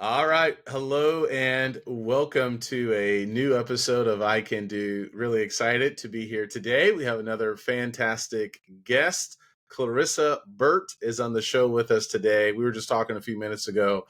All right. Hello and welcome to a new episode of I Can Do. Really excited to be here today. We have another fantastic guest. Clarissa Burt is on the show with us today. We were just talking a few minutes ago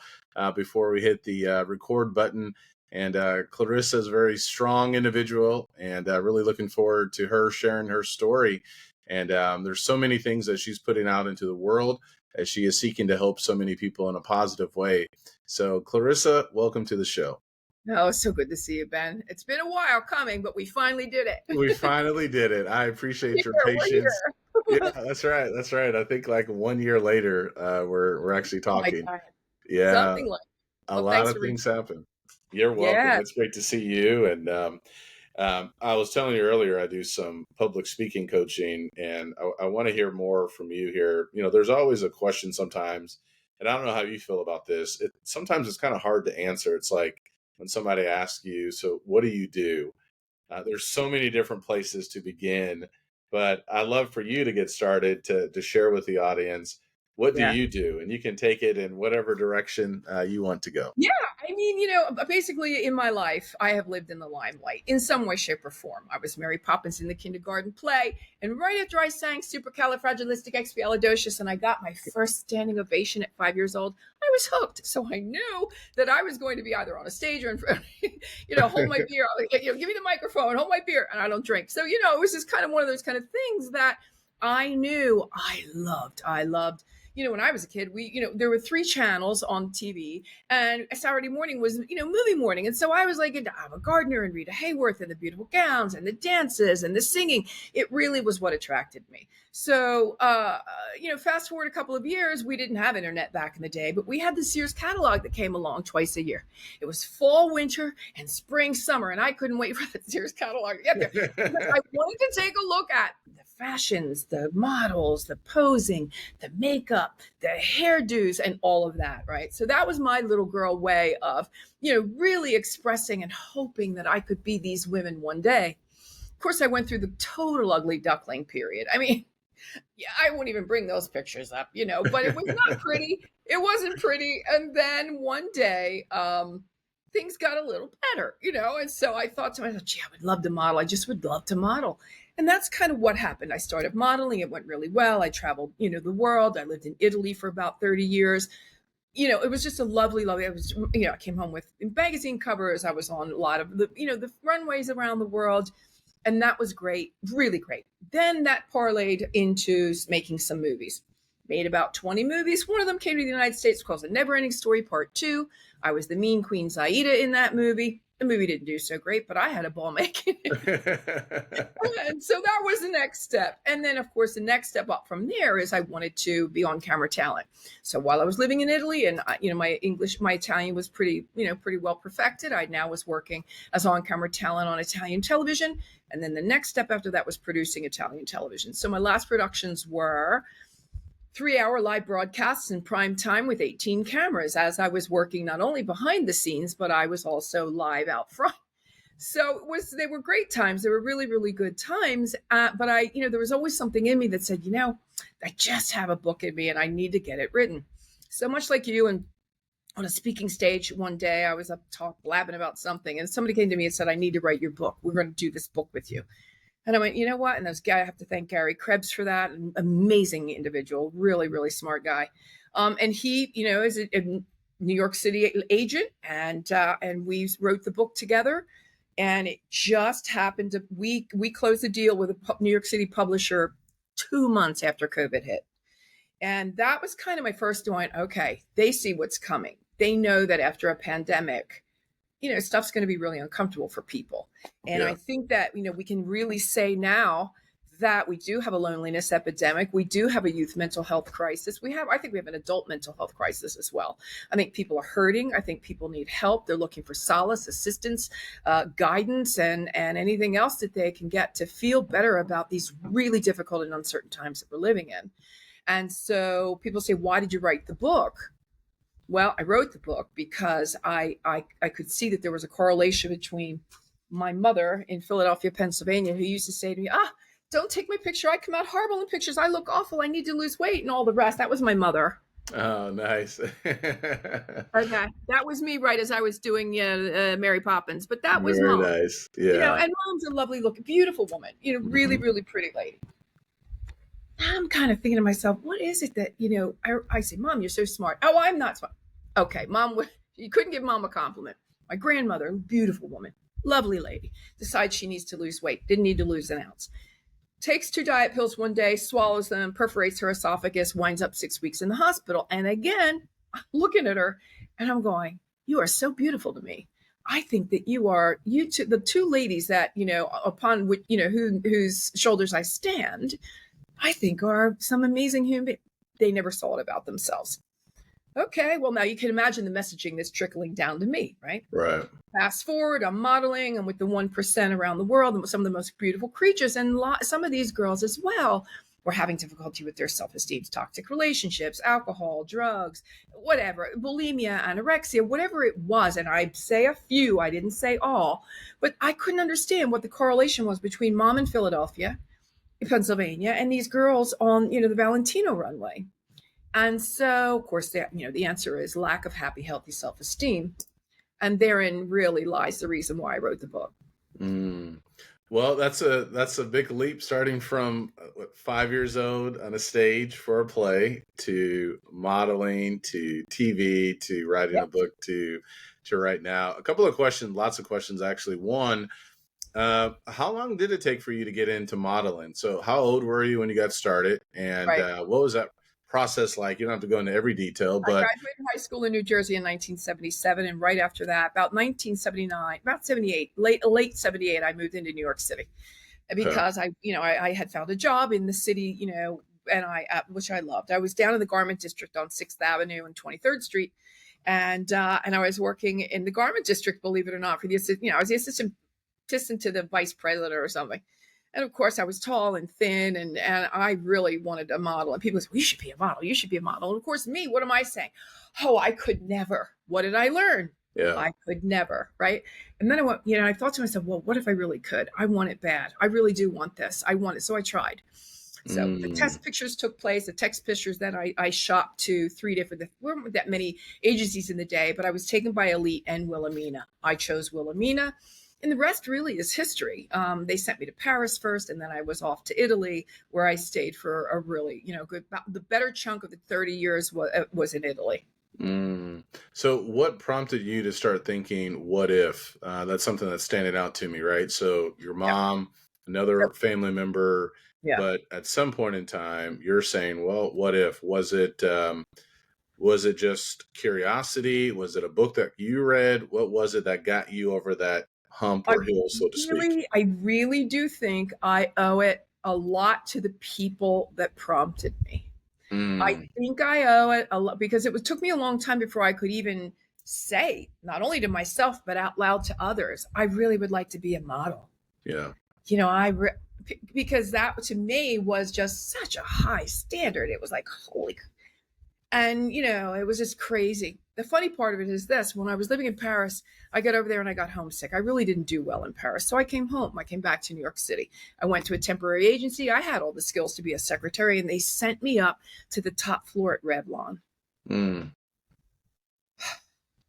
before we hit the record button. And Clarissa is a very strong individual and really looking forward to her sharing her story. And there's so many things that she's putting out into the world as she is seeking to help so many people in a positive way. So, Clarissa, welcome to the show. Oh, it's so good to see you, Ben. It's been a while coming, but we finally did it. We finally did it. I appreciate your We're patience. Yeah, here. that's right. That's right. I think like 1 year later, we're actually Oh my talking. God. Yeah, Something like, a well, lot thanks of for things reaching out. happen. You're welcome. Yeah. It's great to see you. And I was telling you earlier, I do some public speaking coaching, and I want to hear more from you here. There's always a question sometimes, and I don't know how you feel about this. Sometimes it's kind of hard to answer. It's like when somebody asks you, "So what do you do?" There's so many different places to begin, but I'd love for you to get started to share with the audience, what do Yeah. you do? And you can take it in whatever direction you want to go. Yeah, I mean, basically in my life, I have lived in the limelight in some way, shape, or form. I was Mary Poppins in the kindergarten play, and right after I sang Supercalifragilisticexpialidocious and I got my first standing ovation at 5 years old, I was hooked. So I knew that I was going to be either on a stage or in front, hold my beer, give me the microphone, hold my beer, and I don't drink. So, it was just kind of one of those kind of things that I knew I loved. I loved. When I was a kid, there were three channels on TV, and Saturday morning was, movie morning. And so I was like into Ava Gardner and Rita Hayworth and the beautiful gowns and the dances and the singing. It really was what attracted me. So, fast forward a couple of years, we didn't have internet back in the day, but we had the Sears catalog that came along twice a year. It was fall, winter, and spring, summer. And I couldn't wait for the Sears catalog to get there because I wanted to take a look at the fashions, the models, the posing, the makeup, the hairdos, and all of that, right? So that was my little girl way of, really expressing and hoping that I could be these women one day. Of course, I went through the total ugly duckling period. I mean, yeah, I won't even bring those pictures up, but it was not pretty. It wasn't pretty. And then one day, things got a little better, and so I thought to myself, gee, I would love to model. I just would love to model. And that's kind of what happened. I started modeling. It went really well. I traveled, the world. I lived in Italy for about 30 years. It was just a lovely, lovely, I came home with magazine covers. I was on a lot of the runways around the world. And that was great, really great. Then that parlayed into making some movies. Made about 20 movies. One of them came to the United States called The Neverending Story Part 2. I was the mean Queen Zaida in that movie. The movie didn't do so great, but I had a ball making it. And so that was the next step. And then, of course, the next step up from there is I wanted to be on camera talent. So while I was living in Italy and, my Italian was pretty well perfected, I now was working as on camera talent on Italian television. And then the next step after that was producing Italian television. So my last productions were 3-hour live broadcasts in prime time with 18 cameras as I was working not only behind the scenes, but I was also live out front. So they were great times. They were really, really good times. But there was always something in me that said, I just have a book in me and I need to get it written. So much like you, and on a speaking stage one day, I was up blabbing about something, and somebody came to me and said, I need to write your book. We're going to do this book with you. And I went, you know what? And I have to thank Gary Krebs for that. An amazing individual, really, really smart guy. And he, is a New York City agent, and we wrote the book together. And it just happened to, we closed the deal with a New York City publisher 2 months after COVID hit. And that was kind of my first point. Okay, they see what's coming. They know that after a pandemic, stuff's going to be really uncomfortable for people. And I think that, we can really say now that we do have a loneliness epidemic. We do have a youth mental health crisis. I think we have an adult mental health crisis as well. I think people are hurting. I think people need help. They're looking for solace, assistance, guidance, and anything else that they can get to feel better about these really difficult and uncertain times that we're living in. And so people say, why did you write the book? Well, I wrote the book because I could see that there was a correlation between my mother in Philadelphia, Pennsylvania, who used to say to me, don't take my picture. I come out horrible in pictures. I look awful. I need to lose weight and all the rest. That was my mother. Oh, nice. Okay, that was me right as I was doing Mary Poppins, but that was Very mom. nice. You know, Yeah. and mom's a lovely looking, beautiful woman. You know, really, Mhm. really pretty lady. I'm kind of thinking to myself, what is it that, I say, Mom, you're so smart. Oh, I'm not smart. Okay, Mom, you couldn't give Mom a compliment. My grandmother, beautiful woman, lovely lady, decides she needs to lose weight, didn't need to lose an ounce. Takes 2 diet pills one day, swallows them, perforates her esophagus, winds up 6 weeks in the hospital. And again, I'm looking at her and I'm going, you are so beautiful to me. I think that the two ladies that, upon which, whose shoulders I stand, I think are some amazing human beings. They never saw it about themselves. Okay, well, now you can imagine the messaging that's trickling down to me, right? Right. Fast forward, I'm modeling, I'm with the 1% around the world, and some of the most beautiful creatures. And some of these girls as well were having difficulty with their self-esteem, toxic relationships, alcohol, drugs, whatever, bulimia, anorexia, whatever it was. And I say a few, I didn't say all, but I couldn't understand what the correlation was between mom in Philadelphia, Pennsylvania, and these girls on, the Valentino runway. And so, of course, the answer is lack of happy, healthy self-esteem. And therein really lies the reason why I wrote the book. Mm. Well, that's a big leap starting from 5 years old on a stage for a play to modeling to TV to writing a Yep. book to right now. A couple of questions, lots of questions actually. One, how long did it take for you to get into modeling? So, how old were you when you got started, and Right. what was that process like? You don't have to go into every detail, I but graduated high school in New Jersey in 1977, and right after that, about 1979, about 78, late 78, I moved into New York City okay, because I had found a job in the city, and which I loved. I was down in the garment district on 6th Avenue and 23rd Street, and I was working in the garment district, believe it or not, I was the assistant to the vice president or something. And of course, I was tall and thin, and I really wanted a model. And people said, well, you should be a model. You should be a model. And of course, me, what am I saying? Oh, I could never. What did I learn? yeah, I could never, right? And then I thought to myself, well, what if I really could? I want it bad. I really do want this. I want it. So I tried. So the mm, test pictures took place, the text pictures that I shopped to there weren't that many agencies in the day, but I was taken by Elite and Wilhelmina. I chose Wilhelmina. And the rest really is history. They sent me to Paris first, and then I was off to Italy, where I stayed for a really, good. The better chunk of the 30 years was in Italy. mm. So, what prompted you to start thinking, "What if?" That's something that's standing out to me, right? So, your Yeah, mom, another yep, family member, yeah. but at some point in time, you're saying, "Well, what if?" Was it just curiosity? Was it a book that you read? What was it that got you over that hump I or hill, so to speak? really do think I owe it a lot to the people that prompted me. I Mm, think I owe it a lot because took me a long time before I could even say, not only to myself, but out loud to others, I really would like to be a model. yeah. You know, because that to me was just such a high standard. It was like, holy, and it was just crazy. The funny part of it is this: when I was living in Paris, I got over there and I got homesick. I really didn't do well in Paris, so I came home. I came back to New York City. I went to a temporary agency. I had all the skills to be a secretary, and they sent me up to the top floor at Revlon. Mm,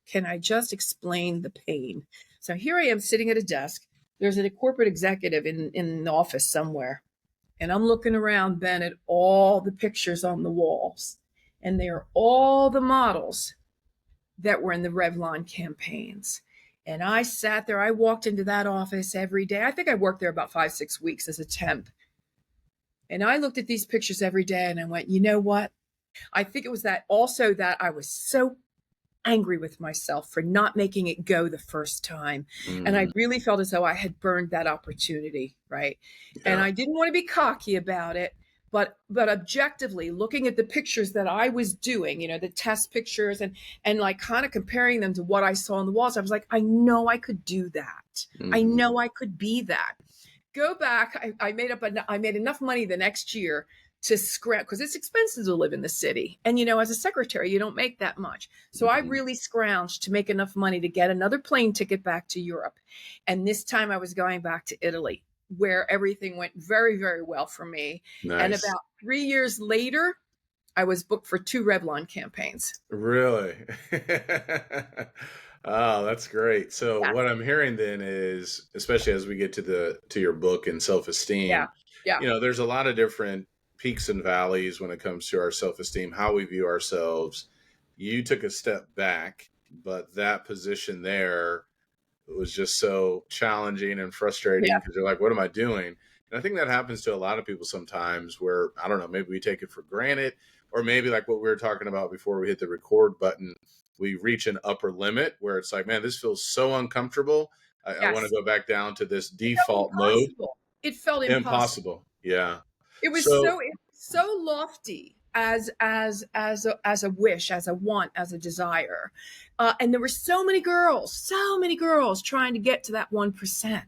Can I just explain the pain? So here I am sitting at a desk. There's a corporate executive in an office somewhere. And I'm looking around, Ben, at all the pictures on the walls. And they are all the models that were in the Revlon campaigns. And I sat there, I walked into that office every day. I think I worked there about 5, 6 weeks as a temp. And I looked at these pictures every day and I went, you know what? I think it was that I was so angry with myself for not making it go the first time. And I mm, really felt as though I had burned that opportunity, right? And yeah. I didn't want to be cocky about it, but objectively looking at the pictures that I was doing, the test pictures and like kind of comparing them to what I saw on the walls, I was like, I know I could do that. I Mhm. know I could be that. Go back. I made enough money the next year to scramble because it's expensive to live in the city. And as a secretary, you don't make that much. So I Mhm. really scrounged to make enough money to get another plane ticket back to Europe. And this time I was going back to Italy, where everything went very, very well for me. And Nice. about 3 years later, I was booked for 2 Revlon campaigns. Really? Oh, that's great. So Yeah, what I'm hearing then is, especially as we get to your book and yeah, self-esteem, yeah, there's a lot of different peaks and valleys when it comes to our self-esteem, how we view ourselves. You took a step back, but that position there was just so challenging and frustrating yeah. because you're like, what am I doing? And I think that happens to a lot of people sometimes where, I don't know, maybe we take it for granted, or maybe like what we were talking about before we hit the record button, we reach an upper limit where it's like, man, this feels so uncomfortable. I want to Yes. go back down to this It felt default mode. impossible. It felt impossible. Impossible. Yeah. It So, was so lofty as a wish, as a want, as a desire. And there were so many girls trying to get to that 1%.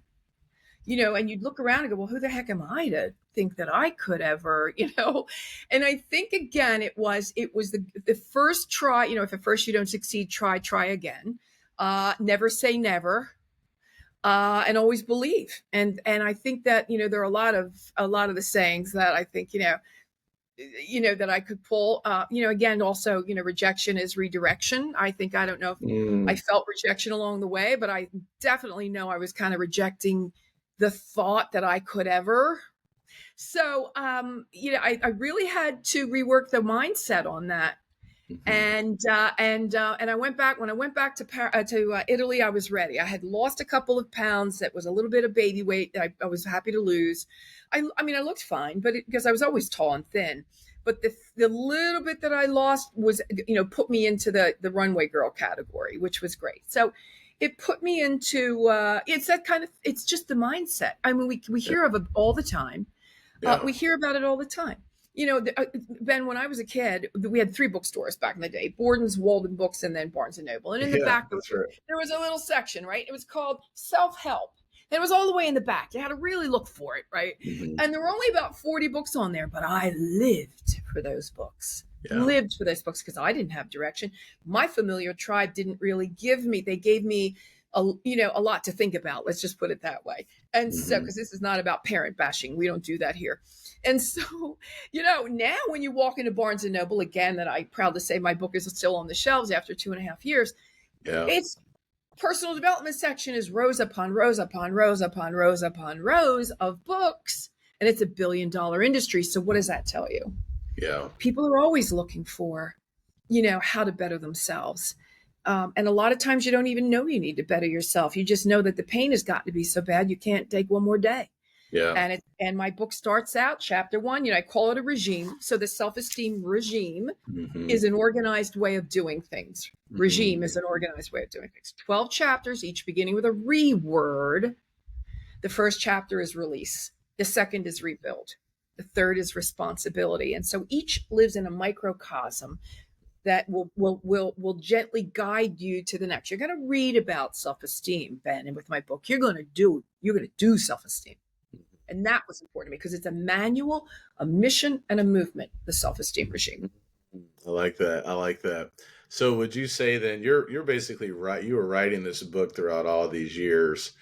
And you'd look around and go, well, who the heck am I to think that I could ever. And I think again, it was the first try. If at first you don't succeed, try again. Never say never. And always believe. And I think that there are a lot of the sayings that I think that I could pull. Again, also rejection is redirection. I don't know if I mm, felt rejection along the way, but I definitely know I was kind of rejecting the thought that I could ever. So I really had to rework the mindset on that. mhm. And I went back when I went back to Italy. I was ready. I had lost a couple of pounds. That was a little bit of baby weight that I was happy to lose. I mean, I looked fine, but because I was always tall and thin. But the little bit that I lost was put me into the runway girl category, which was great. So it put me into it's just the mindset. I mean, we Yeah. hear of it all the time. Yeah. We hear about it all the time. Ben, when I was a kid, we had 3 bookstores back in the day: Borden's, Walden Books, and then Barnes and Noble. And in the Yeah. back, That's right. there was a little section, right? It was called Self-Help. And it was all the way in the back. You had to really look for it, right? Hmm. And there were only about 40 books on there, but I lived for those books. Yeah. Lived for those books because I didn't have direction. My familiar tribe didn't really give me. They gave me a lot to think about. Let's just put it that way. And so, Hmm. because this is not about parent bashing, we don't do that here. And so, now when you walk into Barnes and Noble, again, that I'm proud to say my book is still on the shelves after 2.5 years, Yeah. it's personal development section is rows upon rows upon rows upon rows upon rows of books. And it's $1 billion industry. So what does that tell you? Yeah. People are always looking for, how to better themselves. And a lot of times you don't even know you need to better yourself. You just know that the pain has got to be so bad you can't take one more day. Yeah. And my book starts out chapter 1. I call it a regime. So the self-esteem regime Hmm. is an organized way of doing things. Hmm. Regime is an organized way of doing things. 12 chapters, each beginning with a re-word. The first chapter is release. The second is rebuild. The third is responsibility. And so each lives in a microcosm that will gently guide you to the next. You're going to read about self-esteem, Ben, and with my book, you're going to do self-esteem. And that was important to me because it's a manual, a mission, and a movement, the self-esteem regime. I like that. I like that. So would you say then you're basically right, you were writing this book throughout all these years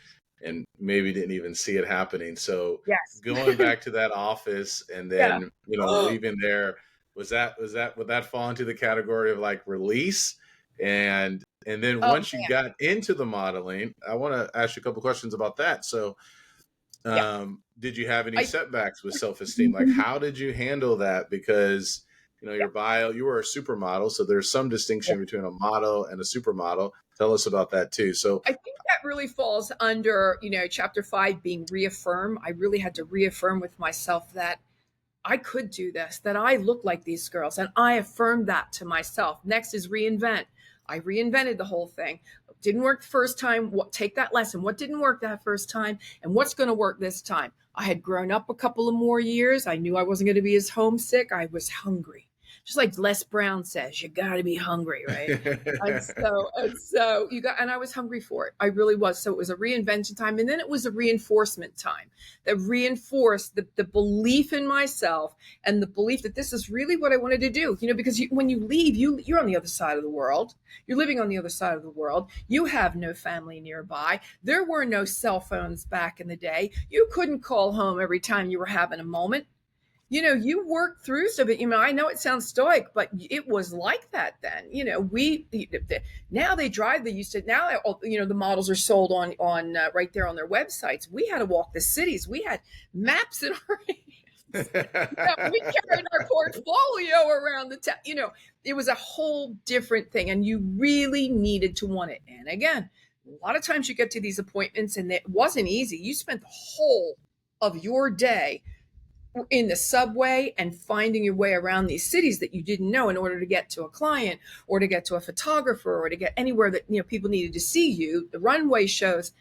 and maybe didn't even see it happening. So Yes. going back to that office and Yeah. then, leaving there, would that fall into the category of like release? And then Oh once you man. got into the modeling, I want to ask you a couple questions about that. So Yeah. did you have any I setbacks with self-esteem? Like, how did you handle that? Because, yeah. your bio, you were a supermodel. So there's some Yeah. distinction between a model and a supermodel. Tell us about that too. So, I think that really falls under, chapter 5 being reaffirm. I really had to reaffirm with myself that I could do this, that I look like these girls. And I affirmed that to myself. Next is reinvent. I reinvented the whole thing. Didn't work the first time. Take that lesson. What didn't work that first time? And what's going to work this time? I had grown up a couple of more years. I knew I wasn't going to be as homesick. I was hungry. Just like Les Brown says, you got to be hungry, right? And I was hungry for it. I really was. So it was a reinvention time. And then it was a reinforcement time that reinforced the belief in myself and the belief that this is really what I wanted to do. Because when you leave, you're on the other side of the world. You're living on the other side of the world. You have no family nearby. There were no cell phones back in the day. You couldn't call home every time you were having a moment. you work through stuff. But, I know it sounds stoic, but it was like that then. Now they drive. They used to. Now, the models are sold on right there on their websites. We had to walk the cities. We had maps in our hands. We carried our portfolio around the town. It was a whole different thing, and you really needed to want it. And again, a lot of times you get to these appointments, and it wasn't easy. You spent the whole of your day in the subway and finding your way around these cities that you didn't know in order to get to a client or to get to a photographer or to get anywhere that people needed to see you, the runway shows.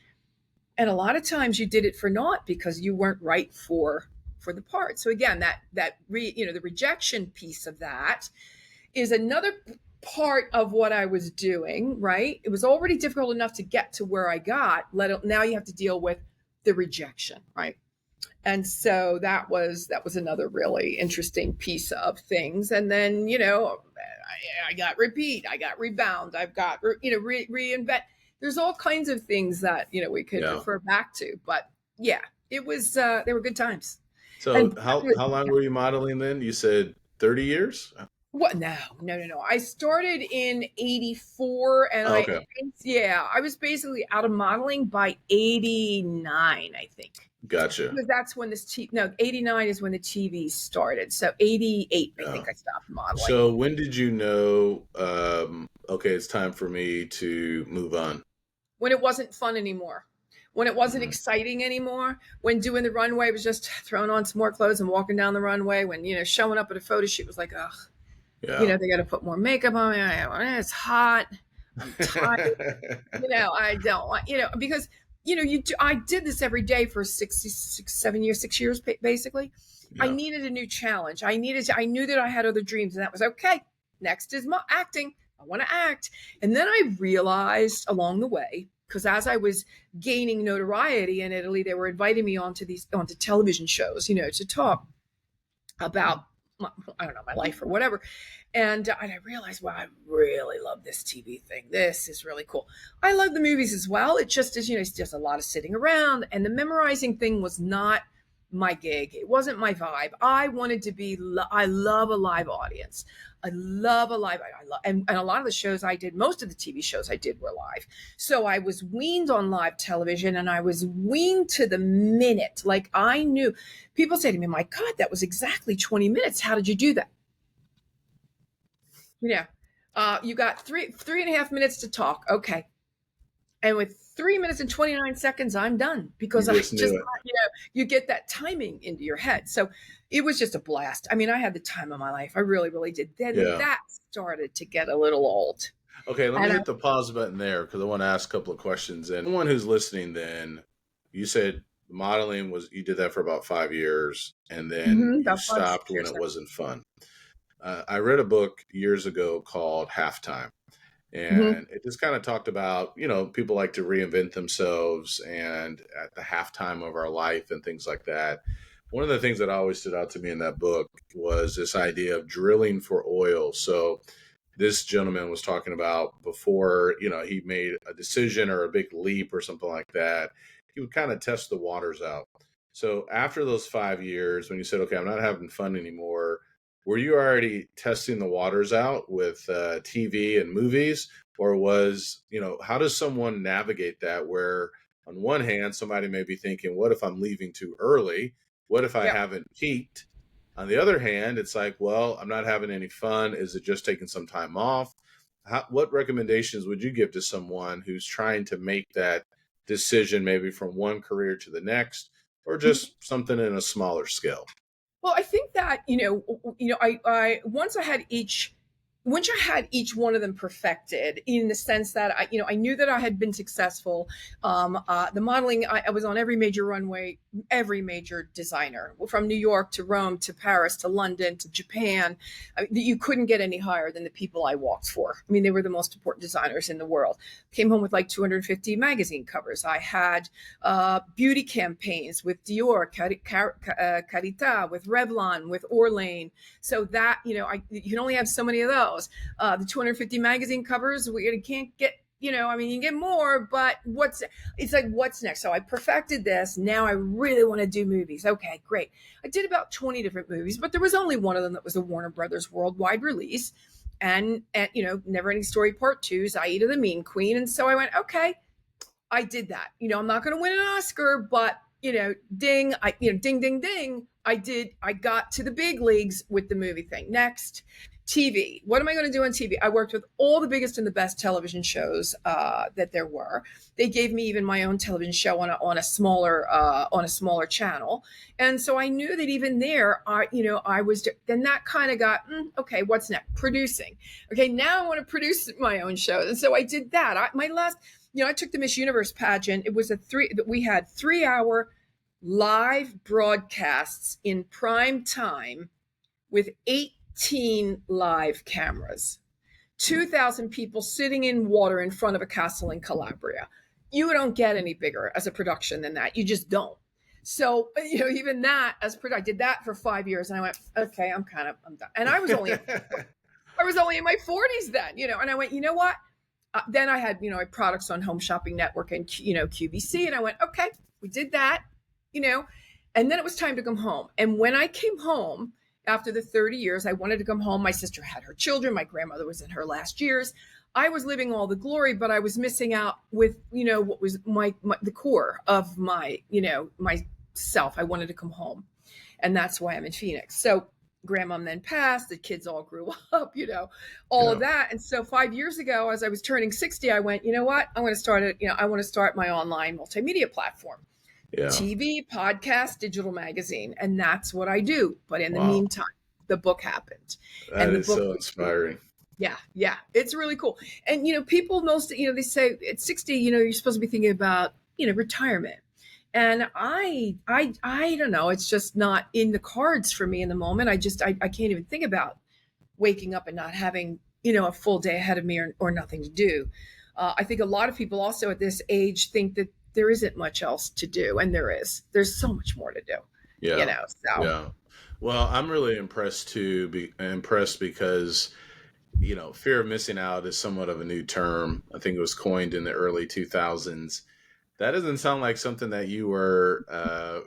And a lot of times you did it for naught because you weren't right for the part. So again, the rejection piece of that is another part of what I was doing, right? It was already difficult enough to get to where I got. Now you have to deal with the rejection, right? And so that was another really interesting piece of things. And then, I got repeat, I got rebound, I've got, reinvent. There's all kinds of things that, we could refer back to. But yeah, it was, they were good times. So And how long were you modeling then? You said 30 years? What? No. I started in 84 and Okay. I was basically out of modeling by 89, I think. Gotcha. Because that's when 89 is when the TV started. So 88, I think I stopped modeling. So when did you know, okay, it's time for me to move on? When it wasn't fun anymore. When it wasn't exciting anymore. When doing the runway was just throwing on some more clothes and walking down the runway. When, showing up at a photo shoot was like, ugh. Yeah. They got to put more makeup on me. It's hot. I'm tired. I don't want, because, I did this every day for 6 years, basically. Yeah. I needed a new challenge. I knew that I had other dreams, and that was okay. Next is acting. I want to act. And then I realized along the way, because as I was gaining notoriety in Italy, they were inviting me onto television shows, to talk about, I don't know, my life or whatever. And I realized, wow, I really love this TV thing. This is really cool. I love the movies as well. It just is, it's just a lot of sitting around. And the memorizing thing was not my gig. It wasn't my vibe. I wanted to be, I love a live audience. I love a live, and a lot of the shows I did, most of the TV shows I did were live. So I was weaned on live television, and I was weaned to the minute. Like I knew, people say to me, my God, that was exactly 20 minutes. How did you do that? Yeah. You got three and a half minutes to talk. Okay. And with 3 minutes and 29 seconds, I'm done because you get that timing into your head. So it was just a blast. I mean, I had the time of my life. I really, really did. Then that started to get a little old. Okay. Let me hit the pause button there because I want to ask a couple of questions. And anyone who's listening, then you said modeling you did that for about 5 years and then you stopped when it wasn't fun. I read a book years ago called Halftime. And it just kind of talked about, people like to reinvent themselves and at the halftime of our life and things like that. One of the things that always stood out to me in that book was this idea of drilling for oil. So this gentleman was talking about before, he made a decision or a big leap or something like that, he would kind of test the waters out. So after those 5 years, when you said, okay, I'm not having fun anymore, were you already testing the waters out with TV and movies, or was, how does someone navigate that where on one hand, somebody may be thinking, what if I'm leaving too early? What if I haven't peaked? On the other hand, it's like, well, I'm not having any fun. Is it just taking some time off? What recommendations would you give to someone who's trying to make that decision maybe from one career to the next, or just something in a smaller scale? Well, I think that, I once I had each one of them perfected in the sense that I knew that I had been successful. The modeling, I was on every major runway, every major designer, from New York to Rome to Paris to London to Japan. You couldn't get any higher than the people I walked for. I mean, they were the most important designers in the world. Came home with like 250 magazine covers. I had beauty campaigns with Dior, Carita, with Revlon, with Orlane. So that, you can only have so many of those. The 250 magazine covers, we can't get I mean, you can get more, but it's like, what's next? So I perfected this. Now I really want to do movies. Okay, great. I did about 20 different movies, but there was only one of them that was a Warner Brothers worldwide release. And Never Ending Story Part 2's Aida the Mean Queen. And so I went, okay, I did that. I'm not going to win an Oscar, but ding, ding, ding, ding. I got to the big leagues with the movie thing. Next, TV. What am I going to do on TV? I worked with all the biggest and the best television shows that there were. They gave me even my own television show on a smaller channel, and so I knew that even there, I was. Then that kind of got okay. What's next? Producing. Okay, now I want to produce my own shows, and so I did that. I took the Miss Universe pageant. It was we had 3-hour live broadcasts in prime time with 18 live cameras, 2,000 people sitting in water in front of a castle in Calabria. You don't get any bigger as a production than that. You just don't. So, even that I did that for 5 years, and I went, okay, I'm done. And I was only in my 40s then, and I went, you know what? Then I had, products on Home Shopping Network and, QVC. And I went, okay, we did that, and then it was time to come home. And when I came home after the 30 years, I wanted to come home. My sister had her children. My grandmother was in her last years. I was living all the glory, but I was missing out with, what was the core of myself. I wanted to come home. And that's why I'm in Phoenix. So grandmom then passed, the kids all grew up, all of that. And so 5 years ago, as I was turning 60, I went, you know what? I want to start my online multimedia platform. Yeah. TV, podcast, digital magazine. And that's what I do. But in the meantime, the book happened. That is so inspiring. Yeah. It's really cool. And, people they say at 60, you're supposed to be thinking about, retirement. And I don't know. It's just not in the cards for me in the moment. I can't even think about waking up and not having, a full day ahead of me or nothing to do. I think a lot of people also at this age think that there isn't much else to do. And there's so much more to do. Yeah. Yeah. Well, I'm really impressed because, fear of missing out is somewhat of a new term. I think it was coined in the early 2000s. That doesn't sound like something that you were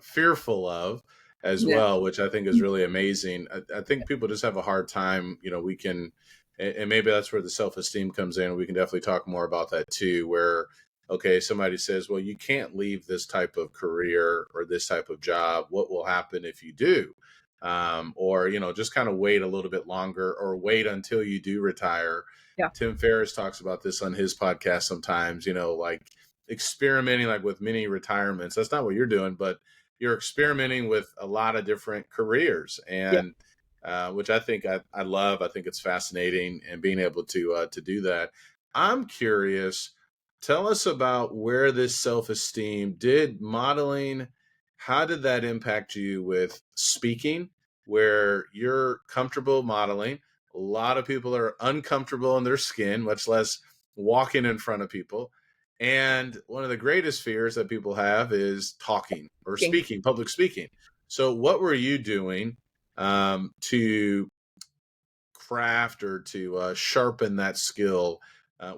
fearful of as well, which I think is really amazing. I think people just have a hard time, we can, and maybe that's where the self-esteem comes in. We can definitely talk more about that too, where, okay, somebody says, well, you can't leave this type of career or this type of job. What will happen if you do? Or, just kind of wait a little bit longer or wait until you do retire. Yeah. Tim Ferriss talks about this on his podcast sometimes, like experimenting like with mini retirements. That's not what you're doing, but you're experimenting with a lot of different careers, and which I think I love. I think it's fascinating, and being able to do that. I'm curious. Tell us about where this self-esteem did modeling. How did that impact you with speaking, where you're comfortable modeling? A lot of people are uncomfortable in their skin, much less walking in front of people. And one of the greatest fears that people have is talking or speaking, public speaking. So what were you doing to craft or to sharpen that skill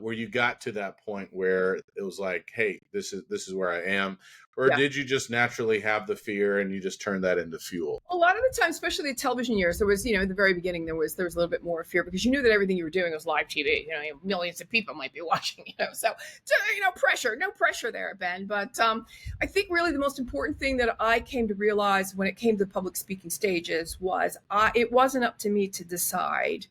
where you got to that point where it was like, hey, this is where I am? Or did you just naturally have the fear and you just turned that into fuel? A lot of the time, especially the television years, there was, at the very beginning, there was a little bit more fear because you knew that everything you were doing was live TV. Millions of people might be watching, so no pressure there, Ben. But I think really the most important thing that I came to realize when it came to public speaking stages was it wasn't up to me to decide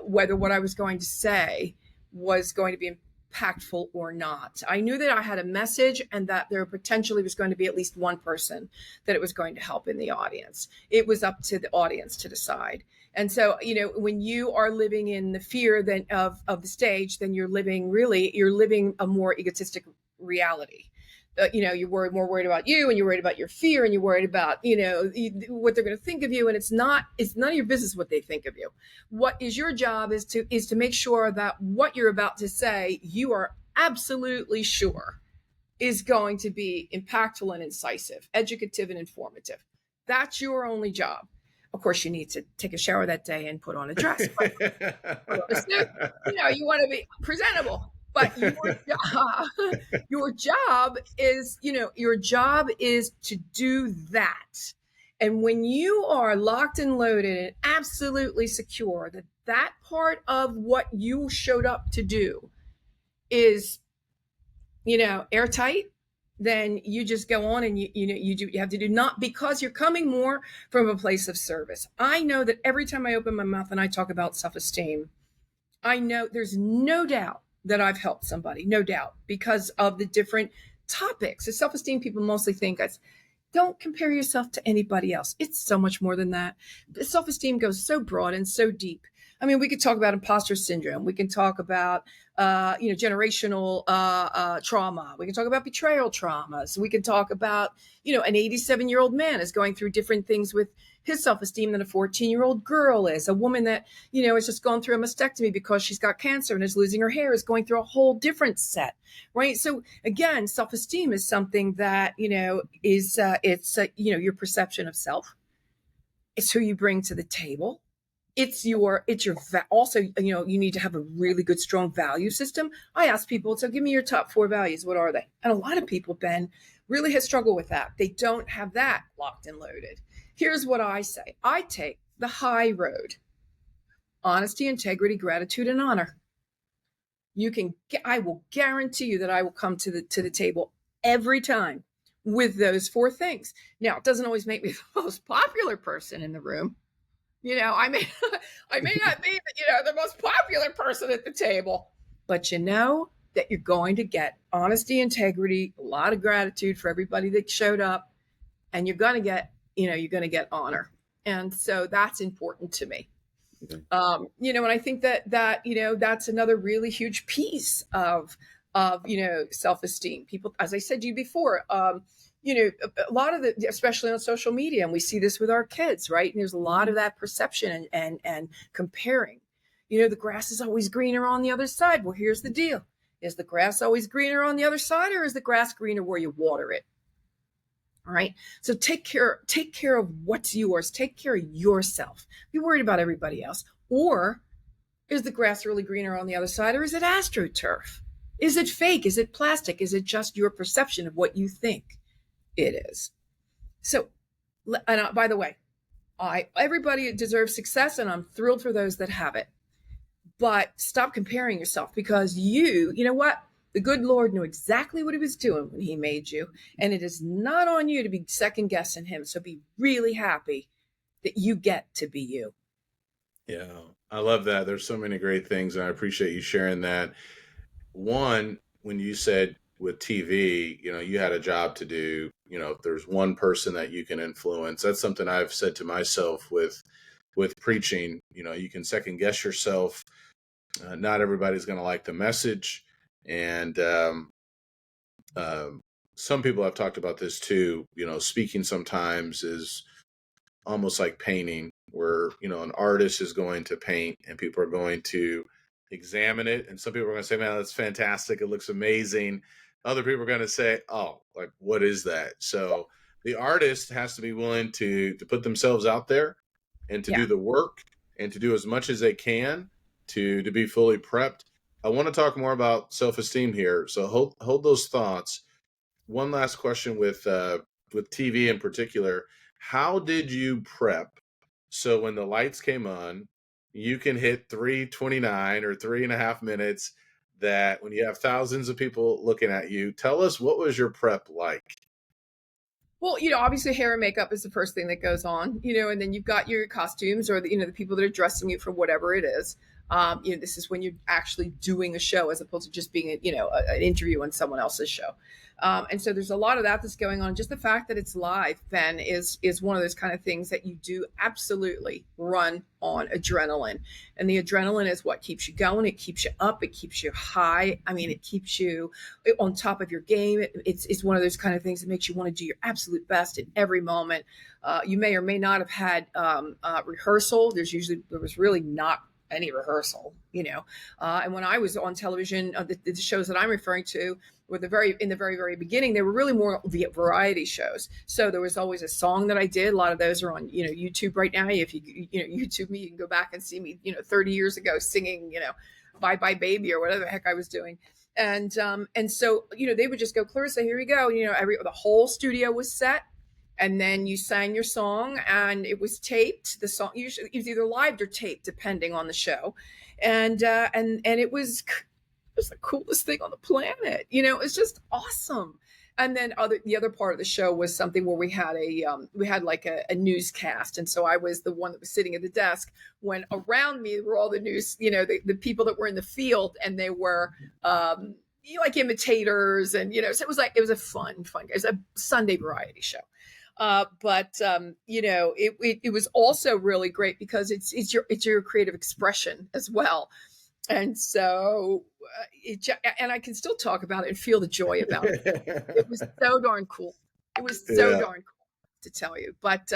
whether what I was going to say was going to be impactful or not. I knew that I had a message and that there potentially was going to be at least one person that it was going to help in the audience. It was up to the audience to decide. And so, when you are living in the fear of the stage, then you're living a more egotistic reality. You're more worried about you, and you're worried about your fear, and you're worried about, what they're going to think of you. And it's none of your business what they think of you. What is your job is to make sure that what you're about to say, you are absolutely sure is going to be impactful and incisive, educative and informative. That's your only job. Of course, you need to take a shower that day and put on a dress. Put on a suit. You want to be presentable. But your job is, your job is to do that. And when you are locked and loaded and absolutely secure that that part of what you showed up to do is, airtight, then you just go on and you have to do, not because you're coming more from a place of service. I know that every time I open my mouth and I talk about self-esteem, I know there's no doubt that I've helped somebody, no doubt, because of the different topics. The self-esteem people mostly think it's, don't compare yourself to anybody else. It's so much more than that. Self-esteem goes so broad and so deep. I mean, we could talk about imposter syndrome. We can talk about, generational trauma. We can talk about betrayal traumas. We can talk about, an 87-year-old man is going through different things with his self-esteem than a 14-year-old girl is. A woman that, has just gone through a mastectomy because she's got cancer and is losing her hair is going through a whole different set, right? So again, self-esteem is something that, is, your perception of self. It's who you bring to the table. Also, you need to have a really good, strong value system. I ask people, so give me your top 4 values. What are they? And a lot of people, Ben, really has struggled with that. They don't have that locked and loaded. Here's what I say. I take the high road: honesty, integrity, gratitude, and honor. I will guarantee you that I will come to the table every time with those 4 things. Now, it doesn't always make me the most popular person in the room. I may not be, the most popular person at the table, but that you're going to get honesty, integrity, a lot of gratitude for everybody that showed up, and you're going to get honor. And so that's important to me. Okay. And I think that that's another really huge piece of self-esteem. People, as I said to you before, a lot of especially on social media, and we see this with our kids, right? And there's a lot of that perception and comparing. The grass is always greener on the other side. Well, here's the deal. Is the grass always greener on the other side, or is the grass greener where you water it? All right. So take care of what's yours. Take care of yourself. Be worried about everybody else. Or is the grass really greener on the other side, or is it AstroTurf? Is it fake? Is it plastic? Is it just your perception of what you think it is? So, and by the way, everybody deserves success, and I'm thrilled for those that have it. But stop comparing yourself, because you know what? The good Lord knew exactly what he was doing when he made you. And it is not on you to be second guessing him. So be really happy that you get to be you. Yeah, I love that. There's so many great things, and I appreciate you sharing that. One, when you said with TV, you had a job to do, if there's one person that you can influence, that's something I've said to myself with preaching. You can second guess yourself. Not everybody's going to like the message. And some people have talked about this too. Speaking sometimes is almost like painting, where, an artist is going to paint and people are going to examine it. And some people are going to say, man, that's fantastic. It looks amazing. Other people are going to say, oh, like, what is that? So the artist has to be willing to put themselves out there and to do the work and to do as much as they can to be fully prepped. I want to talk more about self-esteem here. So hold those thoughts. One last question with TV in particular. How did you prep so when the lights came on, you can hit 3:29 or 3.5 minutes, that when you have thousands of people looking at you? Tell us, what was your prep like? Well, obviously hair and makeup is the first thing that goes on, and then you've got your costumes, or the people that are dressing you for whatever it is. This is when you're actually doing a show as opposed to just being, an interview on someone else's show. And so there's a lot of that that's going on. Just the fact that it's live, Ben, is one of those kind of things that you do absolutely run on adrenaline. And the adrenaline is what keeps you going. It keeps you up. It keeps you high. I mean, it keeps you on top of your game. It's one of those kind of things that makes you want to do your absolute best in every moment. You may or may not have had rehearsal. There was really not any rehearsal, and when I was on television, the shows that I'm referring to were in the very, very beginning, they were really more variety shows. So there was always a song that I did. A lot of those are on, YouTube right now. If you YouTube me, you can go back and see me, 30 years ago singing, Bye Bye Baby or whatever the heck I was doing. And so, they would just go, Clarissa, here you go. The whole studio was set, and then you sang your song, and it was taped. The song usually it was either live or taped, depending on the show, and it was the coolest thing on the planet. It was just awesome. And then the other part of the show was something where we had like a newscast, and so I was the one that was sitting at the desk when around me were all the news, the people that were in the field, and they were like imitators, and so it was a fun. It was a Sunday variety show. It was also really great because it's your creative expression as well. And so and I can still talk about it and feel the joy about it. It was so darn cool. It was so Yeah. darn cool to tell you. But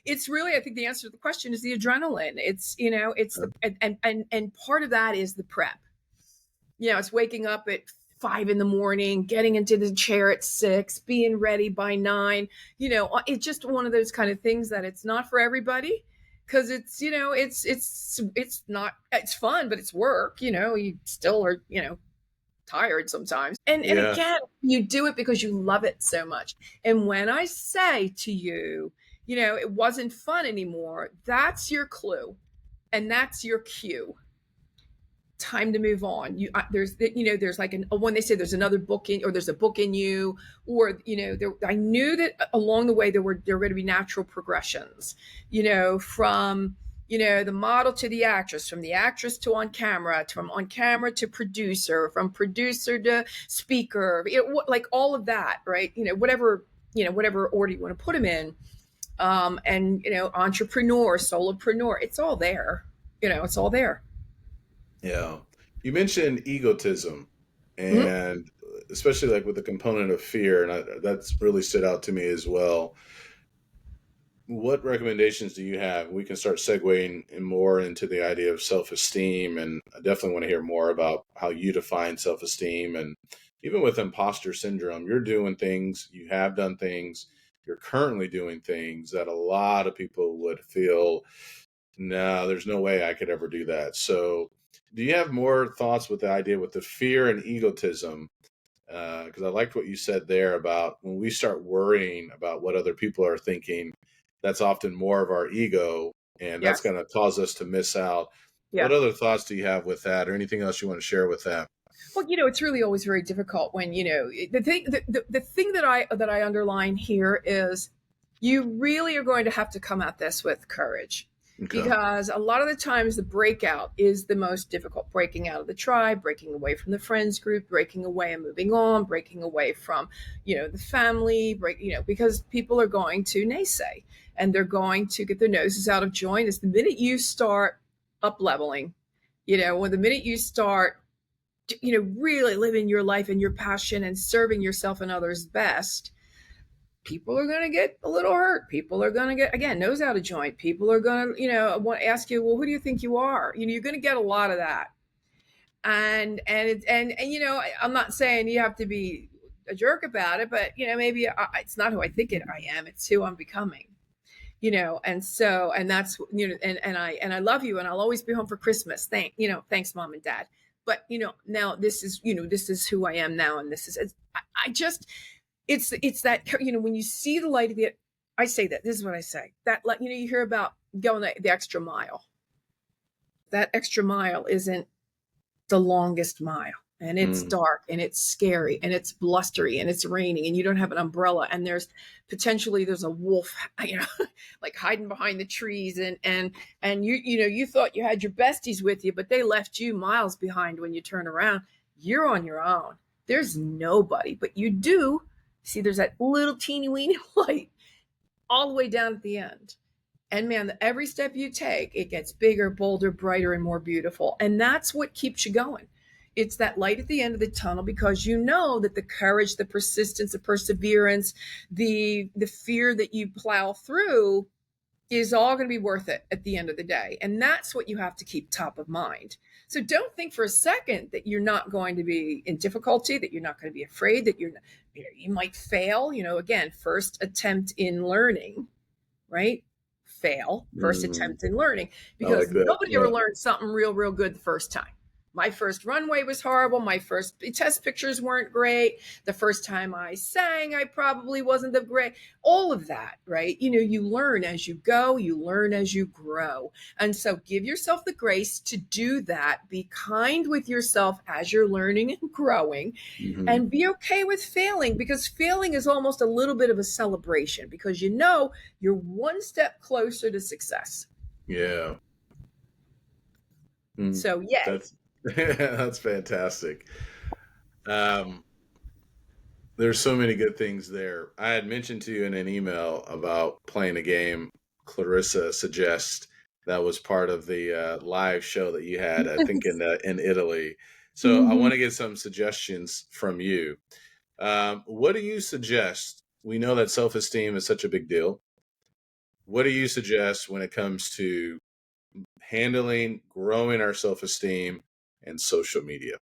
it's really, I think the answer to the question is the adrenaline. It's, it's and part of that is the prep. It's waking up at 5 a.m, getting into the chair at 6, being ready by 9. It's just one of those kind of things that it's not for everybody. Because it's fun, but it's work. You still are tired sometimes, and again, you do it because you love it so much. And when I say to you, it wasn't fun anymore, that's your clue, and that's your cue. Time to move on. There's like when they say there's another book in, or there's a book in you, or I knew that along the way there were going to be natural progressions, from the model to the actress, from the actress to on camera, from on camera to producer, from producer to speaker, like all of that, right? Whatever order you want to put them in, and entrepreneur, solopreneur, it's all there. It's all there. Yeah. You mentioned egotism, Mm-hmm. and especially like with the component of fear, and that's really stood out to me as well. What recommendations do you have? We can start segueing more into the idea of self-esteem, and I definitely want to hear more about how you define self-esteem. And even with imposter syndrome, you're doing things, you have done things, you're currently doing things that a lot of people would feel, no, there's no way I could ever do that. So do you have more thoughts with the idea with the fear and egotism? Because I liked what you said there about when we start worrying about what other people are thinking, that's often more of our ego, and that's Yes. going to cause us to miss out. Yeah. What other thoughts do you have with that, or anything else you want to share with that? Well, it's really always very difficult when the thing that I underline here is you really are going to have to come at this with courage, Okay. because a lot of the times the breakout is the most difficult. Breaking out of the tribe, breaking away from the friends group, breaking away and moving on, breaking away from the family, because people are going to naysay, and they're going to get their noses out of joint. Is the minute you start up leveling, when the minute you start really living your life and your passion and serving yourself and others best, people are going to get a little hurt. People are going to get, again, nose out of joint. People are going to want to ask you, well, who do you think you are? You're going to get a lot of that. And I'm not saying you have to be a jerk about it, but maybe it's not who I think I am, it's who I'm becoming. And so, and that's, and I love you, and I'll always be home for Christmas. Thanks, Mom and Dad. But now this is who I am now, and this is, I just, it's that, when you see the light of the, I say that, this is what I say, that, you hear about going the extra mile. That extra mile isn't the longest mile, and it's dark, and it's scary, and it's blustery, and it's raining, and you don't have an umbrella, and there's a wolf, like hiding behind the trees, and you thought you had your besties with you, but they left you miles behind. When you turn around, you're on your own. There's nobody, but you do see there's that little teeny weeny light all the way down at the end. And man, every step you take, it gets bigger, bolder, brighter, and more beautiful. And that's what keeps you going. It's that light at the end of the tunnel, because you know that the courage, the persistence, the perseverance, the fear that you plow through is all going to be worth it at the end of the day. And that's what you have to keep top of mind. So don't think for a second that you're not going to be in difficulty, that you're not going to be afraid, that you might fail. Again, first attempt in learning, right? Fail, first attempt in learning, because like that. nobody ever learned something real good the first time. My first runway was horrible. My first test pictures weren't great. The first time I sang, I probably wasn't the great. All of that, right? You learn as you go, you learn as you grow. And so give yourself the grace to do that. Be kind with yourself as you're learning and growing, Mm-hmm. and be okay with failing, because failing is almost a little bit of a celebration, because you're one step closer to success. Yeah. Mm, So, yay. that's that's fantastic. Um, there's so many good things there. I had mentioned to you in an email about playing a game Clarissa suggests that was part of the live show that you had, I think in Italy. So I Mhm. want to get some suggestions from you. What do you suggest? We know that self-esteem is such a big deal. What do you suggest when it comes to handling, growing our self-esteem and social media?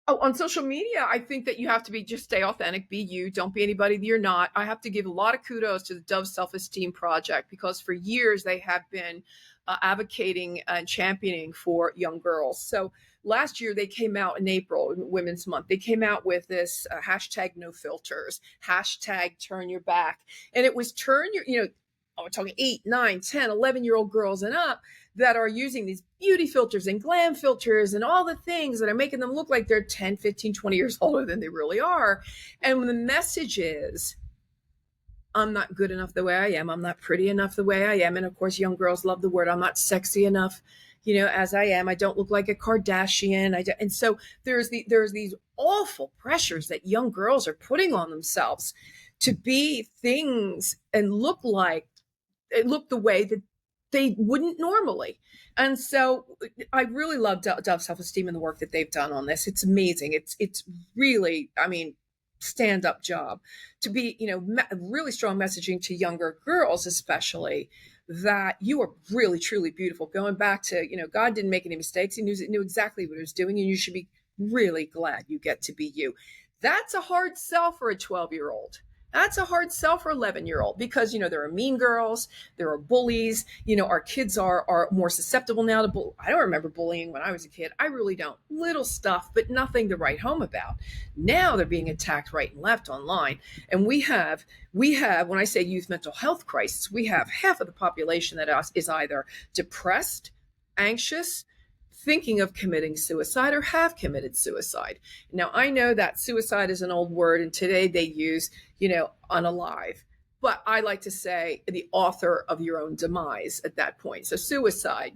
Oh, on social media, I think that you have to just stay authentic, be you, don't be anybody that you're not. I have to give a lot of kudos to the Dove Self-Esteem Project, because for years they have been advocating and championing for young girls. So last year they came out in April, Women's Month. They came out with this hashtag no filters, hashtag turn your back. And it was we're talking 8, 9, 10, 11-year-old girls and up that are using these beauty filters and glam filters and all the things that are making them look like they're 10, 15, 20 years older than they really are. And when the message is, I'm not good enough the way I am, I'm not pretty enough the way I am. And of course, young girls love the word, I'm not sexy enough, as I am. I don't look like a Kardashian. And so there's these awful pressures that young girls are putting on themselves to be things and look the way that they wouldn't normally. And so I really love Dove Self-Esteem and the work that they've done on this. It's amazing. It's really, stand up job to be, really strong messaging to younger girls, especially, that you are really, truly beautiful. Going back to, God didn't make any mistakes. He knew exactly what he was doing, and you should be really glad you get to be you. That's a hard sell for a 12-year-old. That's a hard sell for 11-year-old, because there are mean girls, there are bullies. Our kids are more susceptible now to I don't remember bullying when I was a kid. I really don't. Little stuff, but nothing to write home about. Now they're being attacked right and left online. And we have, when I say youth mental health crisis, we have half of the population that is either depressed, anxious, thinking of committing suicide, or have committed suicide. Now, I know that suicide is an old word, and today they use, unalive. But I like to say the author of your own demise at that point. So suicide,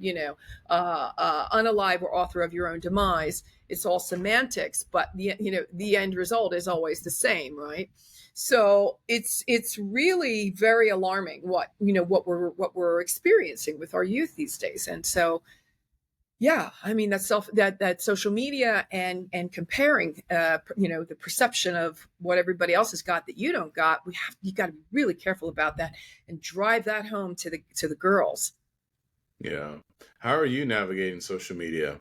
unalive or author of your own demise. It's all semantics, but the end result is always the same, right? So it's really very alarming what we're experiencing with our youth these days. And so, yeah, that social media and comparing, the perception of what everybody else has got that you don't got. You got to be really careful about that and drive that home to the girls. Yeah. How are you navigating social media?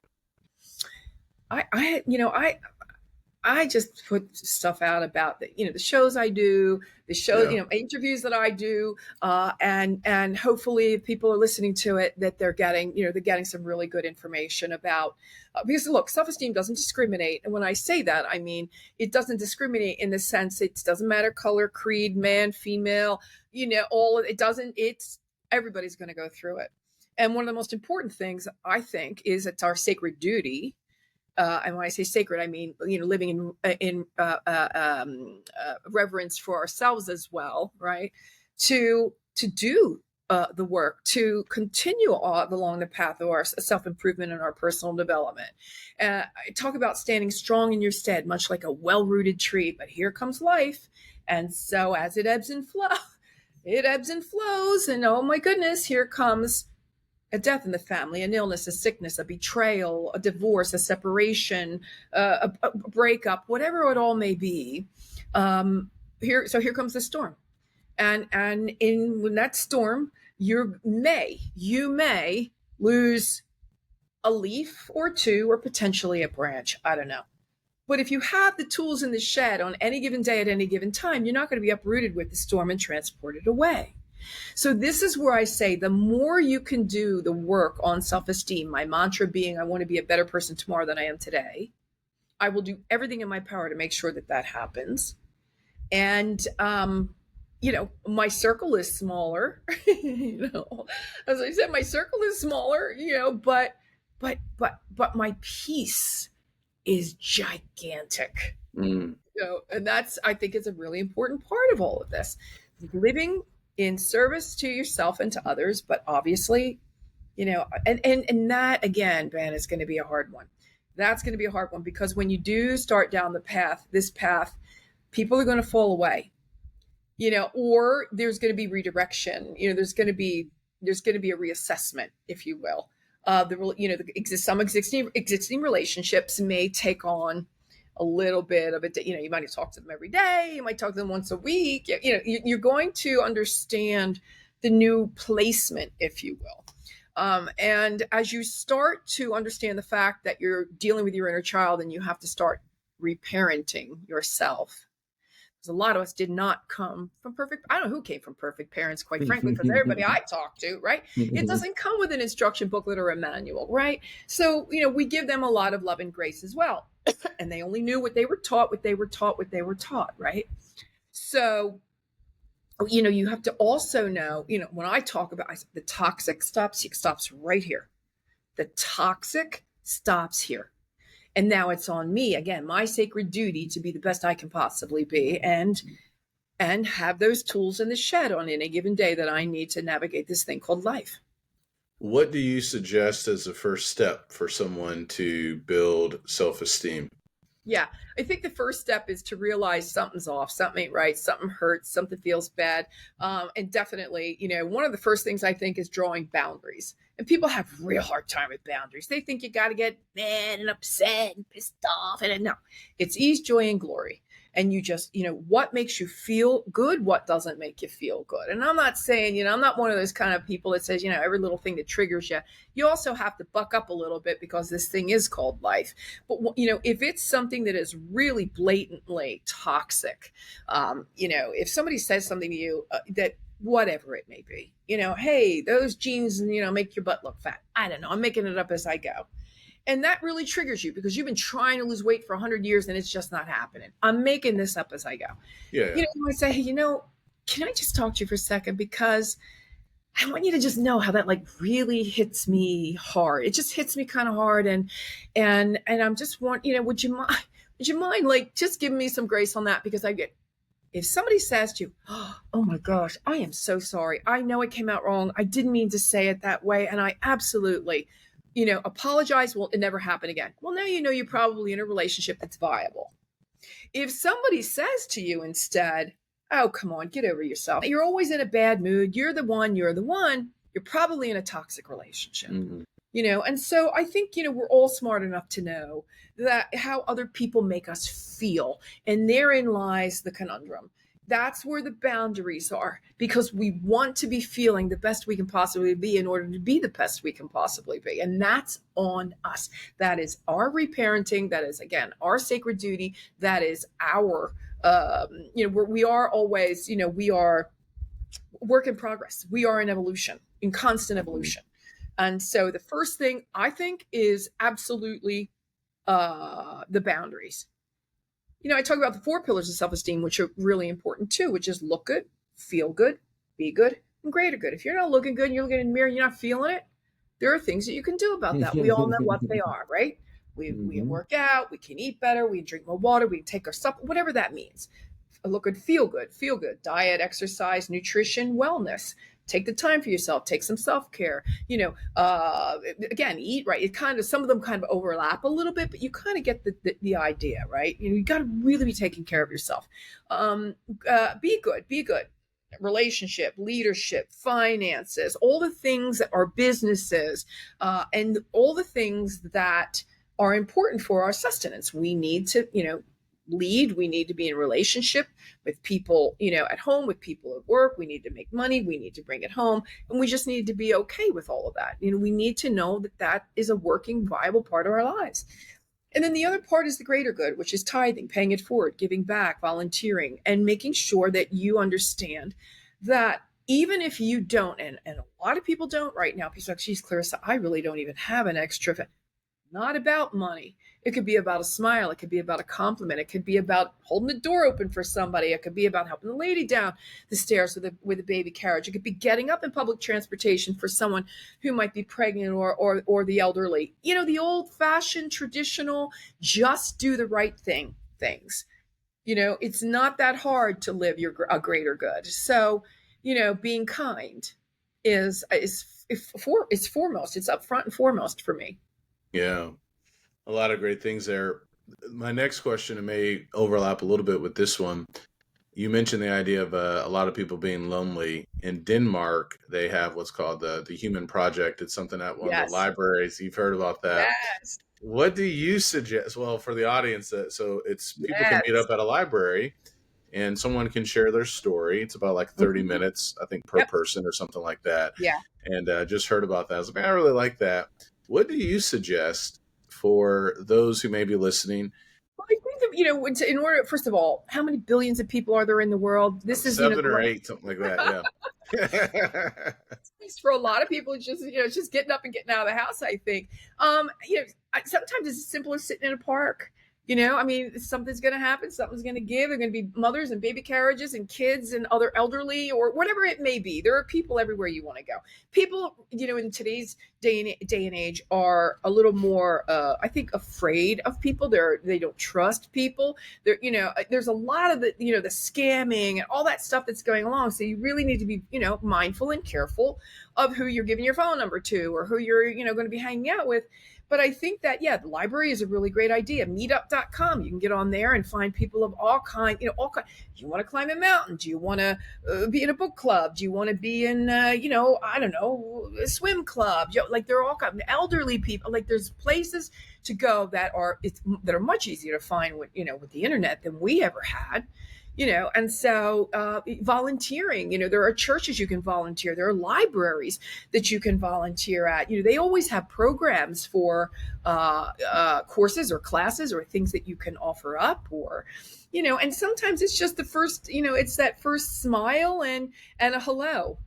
I just put stuff out about the shows I do, Yeah. interviews that I do, and hopefully if people are listening to it, that they're getting some really good information about, because look, self-esteem doesn't discriminate. And when I say that, I mean, it doesn't discriminate in the sense it doesn't matter color, creed, man, female, it doesn't, it's everybody's going to go through it. And one of the most important things, I think, is it's our sacred duty, and when I say sacred, I mean living in reverence for ourselves as well, right? To do the work, to continue along the path of our self-improvement and our personal development. I talk about standing strong in your stead, much like a well-rooted tree. But here comes life, and so as it ebbs and flows, it ebbs and flows, and oh my goodness, here comes a death in the family, an illness, a sickness, a betrayal, a divorce, a separation, a breakup, whatever it all may be. Here comes the storm, and in that storm, you may lose a leaf or two, or potentially a branch. I don't know. But if you have the tools in the shed on any given day at any given time, you're not going to be uprooted with the storm and transported away. So this is where I say the more you can do the work on self-esteem, my mantra being I want to be a better person tomorrow than I am today, I will do everything in my power to make sure that that happens. And my circle is smaller. As I said, my circle is smaller, but my peace is gigantic. Mm. And that's, I think, is a really important part of all of this. Living in service to yourself and to others, but obviously, and that again, Ben, is going to be a hard one. That's going to be a hard one because when you do start down this path, people are going to fall away, or there's going to be redirection. There's going to be a reassessment, if you will. Some existing relationships may take on a little bit of it. You might talk to them every day. You might talk to them once a week. You're going to understand the new placement, if you will. And as you start to understand the fact that you're dealing with your inner child and you have to start reparenting yourself, because a lot of us did not come from I don't know who came from perfect parents, quite frankly, because everybody I talk to, right? It doesn't come with an instruction booklet or a manual, right? So, we give them a lot of love and grace as well. And they only knew what they were taught, right? So, you have to also know, when I talk about the toxic stops right here. The toxic stops here. And now it's on me, again, my sacred duty to be the best I can possibly be and have those tools in the shed on any given day that I need to navigate this thing called life. What do you suggest as a first step for someone to build self-esteem? Yeah, I think the first step is to realize something's off, something ain't right, something hurts, something feels bad. And definitely, one of the first things I think is drawing boundaries. And people have a real hard time with boundaries. They think you got to get mad and upset and pissed off. And no, it's ease, joy, and glory. And you just, what makes you feel good, what doesn't make you feel good. And I'm not saying, I'm not one of those kind of people that says, every little thing that triggers you. You also have to buck up a little bit because this thing is called life. But, if it's something that is really blatantly toxic, if somebody says something to you that whatever it may be, hey, those jeans, make your butt look fat. I don't know. I'm making it up as I go. And that really triggers you because you've been trying to lose weight for 100 years and it's just not happening. I'm making this up as I go. Yeah. You might say, hey, can I just talk to you for a second? Because I want you to just know how that really hits me hard. It just hits me kind of hard. And I'm just would you mind just giving me some grace on that? Because if somebody says to you, oh my gosh, I am so sorry. I know it came out wrong. I didn't mean to say it that way. And I absolutely, apologize. Will it never happen again? Well, now you're probably in a relationship that's viable. If somebody says to you instead, oh, come on, get over yourself. You're always in a bad mood. You're the one. You're probably in a toxic relationship. Mm-hmm. And so I think, we're all smart enough to know that how other people make us feel. And therein lies the conundrum. That's where the boundaries are, because we want to be feeling the best we can possibly be in order to be the best we can possibly be. And that's on us. That is our reparenting. That is, again, our sacred duty. That is our, we are always, we are work in progress. We are in evolution, in constant evolution. And so the first thing I think is absolutely the boundaries. I talk about the 4 pillars of self-esteem, which are really important too, which is look good, feel good, be good, and greater good. If you're not looking good and you're looking in the mirror and you're not feeling it, there are things that you can do about that. We all know what they are, right? We work out, we can eat better, we drink more water, we take our supplement, whatever that means. Look good, feel good, diet, exercise, nutrition, wellness. Take the time for yourself, take some self-care, again, eat right. It kind of, some of them kind of overlap a little bit, but you kind of get the idea, right? You got to really be taking care of yourself. Be good. Relationship, leadership, finances, all the things that are businesses, and all the things that are important for our sustenance. We need to, lead. We need to be in relationship with people, at home, with people at work. We need to make money. We need to bring it home. And we just need to be okay with all of that. We need to know that that is a working, viable part of our lives. And then the other part is the greater good, which is tithing, paying it forward, giving back, volunteering, and making sure that you understand that even if you don't, and a lot of people don't right now, people are like, geez, Clarissa, I really don't even have an extra. Not about money. It could be about a smile. It could be about a compliment. It could be about holding the door open for somebody. It could be about helping the lady down the stairs with a baby carriage. It could be getting up in public transportation for someone who might be pregnant or the elderly. The old fashioned traditional just do the right things. It's not that hard to live a greater good. So, being kind is foremost. It's up front and foremost for me. Yeah, a lot of great things there. My next question, it may overlap a little bit with this one. You mentioned the idea of a lot of people being lonely. In Denmark, they have what's called the Human Project. It's something at one of the Yes. libraries. You've heard about that. Yes. What do you suggest? Well, for the audience, so it's people can meet Yes. up at a library and someone can share their story. It's about like 30 Mhm. minutes, I think, per Yep. person or something like that. Yeah. And just heard about that. I was like, I really like that. What do you suggest for those who may be listening? Well, I think that, in order, first of all, how many billions of people are there in the world? This is, Seven or eight, something like that. Yeah. for a lot of people, it's just getting up and getting out of the house, I think. Sometimes it's as simple as sitting in a park. I mean, something's going to happen. Something's going to give. There are going to be mothers and baby carriages and kids and other elderly or whatever it may be. There are people everywhere you want to go. People, in today's day and age are a little more, I think, afraid of people. They don't trust people. There's a lot of the scamming and all that stuff that's going along. So you really need to be, mindful and careful of who you're giving your phone number to or who you're, going to be hanging out with. But I think that, yeah, the library is a really great idea. Meetup.com. You can get on there and find people of all kinds, all kinds. Do you want to climb a mountain? Do you want to be in a book club? Do you want to be in, I don't know, a swim club? Like there are all kinds of elderly people. Like there's places to go that are much easier to find with the internet than we ever had. And so volunteering, there are churches you can volunteer. There are libraries that you can volunteer at. They always have programs for courses or classes or things that you can offer up or, and sometimes it's just the first, it's that first smile and a hello.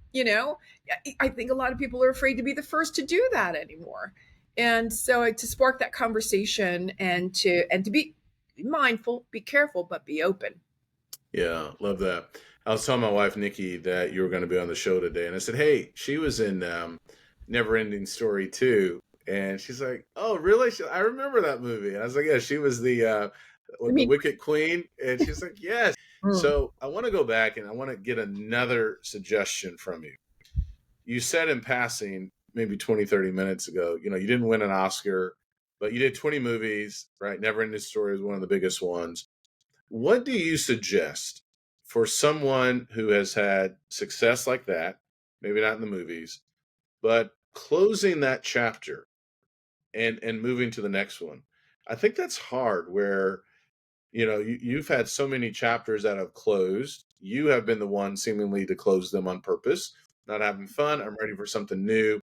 I think a lot of people are afraid to be the first to do that anymore. And so to spark that conversation and to be mindful, be careful, but be open. Yeah, love that. I was telling my wife Nikki that you were going to be on the show today, and I said, "Hey, she was in Never Ending Story 2," and she's like, "Oh, really? I remember that movie." And I was like, "Yeah, she was the I the mean, Wicked Queen," and she's like, "Yes." mm, So I want to go back and I want to get another suggestion from you. You said in passing, maybe 20, 30 minutes ago, you didn't win an Oscar, but you did 20 movies, right? Never Ending Story is one of the biggest ones. What do you suggest for someone who has had success like that, maybe not in the movies, but closing that chapter and moving to the next one? I think that's hard where, you've had so many chapters that have closed. You have been the one seemingly to close them on purpose, not having fun. I'm ready for something new.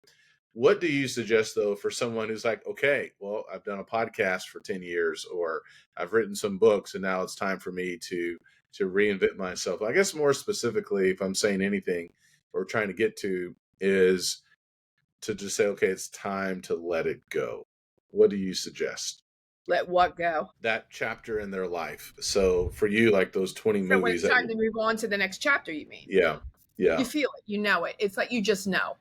What do you suggest though for someone who's like, okay, well, I've done a podcast for 10 years or I've written some books and now it's time for me to reinvent myself. I guess more specifically, if I'm saying anything or trying to get to is to just say, okay, it's time to let it go. What do you suggest? let what go? That chapter in their life. So for you, like those 20 So when movies it's that time to move on to the next chapter, you mean? yeah, You yeah. feel it, you know it. It's like you just know,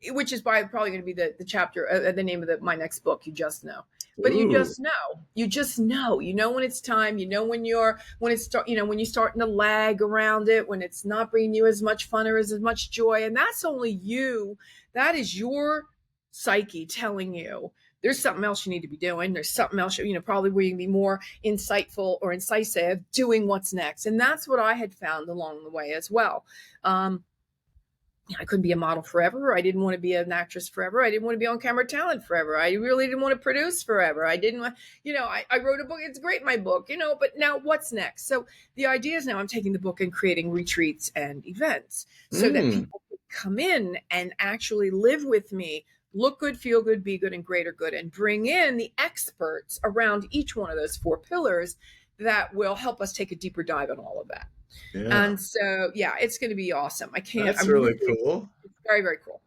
which is probably going to be the chapter, the name of my next book. You just know, but you Ooh, just know. You just know. You know when it's time. You know when it's when you're starting to lag around it, when it's not bringing you as much fun or as much joy, and that's only you. That is your psyche telling you there's something else you need to be doing. There's something else, probably where you can be more insightful or incisive doing what's next. And that's what I had found along the way as well. I couldn't be a model forever. I didn't want to be an actress forever. I didn't want to be on camera talent forever. I really didn't want to produce forever. I didn't want, I wrote a book. It's great, my book, but now what's next? So the idea is now I'm taking the book and creating retreats and events so that mm, people can come in and actually live with me, look good, feel good, be good, and greater good, and bring in the experts around each one of those four pillars that will help us take a deeper dive on all of that. Yeah. And so, yeah, it's going to be awesome. That's I'm really really, cool. it's very, very cool.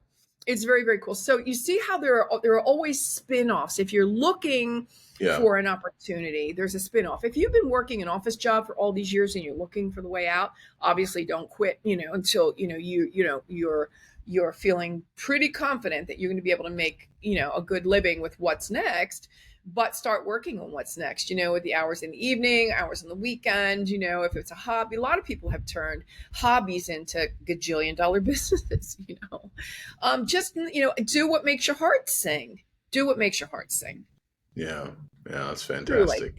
It's very, very cool. So you see how there are always spin-offs. If you're looking Yeah. for an opportunity, there's a spin-off. If you've been working an office job for all these years and you're looking for the way out, obviously don't quit, until, you're feeling pretty confident that you're going to be able to make, a good living with what's next. But start working on what's next, with the hours in the evening, hours on the weekend, if it's a hobby. A lot of people have turned hobbies into gajillion-dollar businesses, just, do what makes your heart sing. Do what makes your heart sing. Yeah. Yeah. That's Truly. fantastic.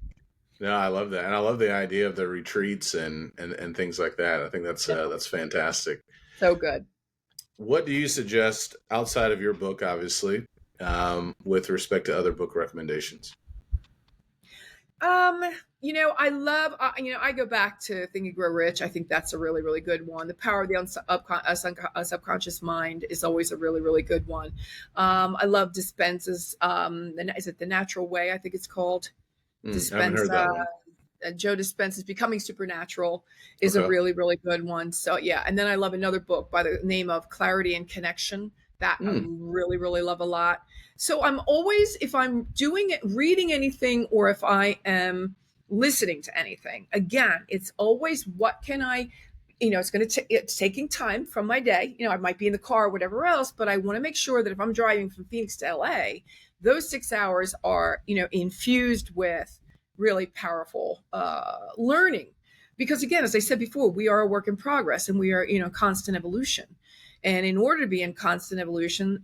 No, I love that. And I love the idea of the retreats and things like that. I think that's fantastic. So good. What do you suggest outside of your book, obviously, with respect to other book recommendations? I go back to Think and Grow Rich. I think that's a really, really good one. The Power of the Subconscious Mind is always a really, really good one. I love Dispenza's, is it The Natural Way? I think it's called. I haven't heard that one. Joe Dispenza's Becoming Supernatural is a Okay. really, really good one. So yeah. And then I love another book by the name of Clarity and Connection that I really, really love a lot. So I'm always, if I'm doing it, reading anything, or if I am listening to anything, again, it's always what can I, it's taking time from my day. I might be in the car or whatever else, but I want to make sure that if I'm driving from Phoenix to LA, those 6 hours are, infused with really powerful learning. Because again, as I said before, we are a work in progress and we are, constant evolution. And in order to be in constant evolution,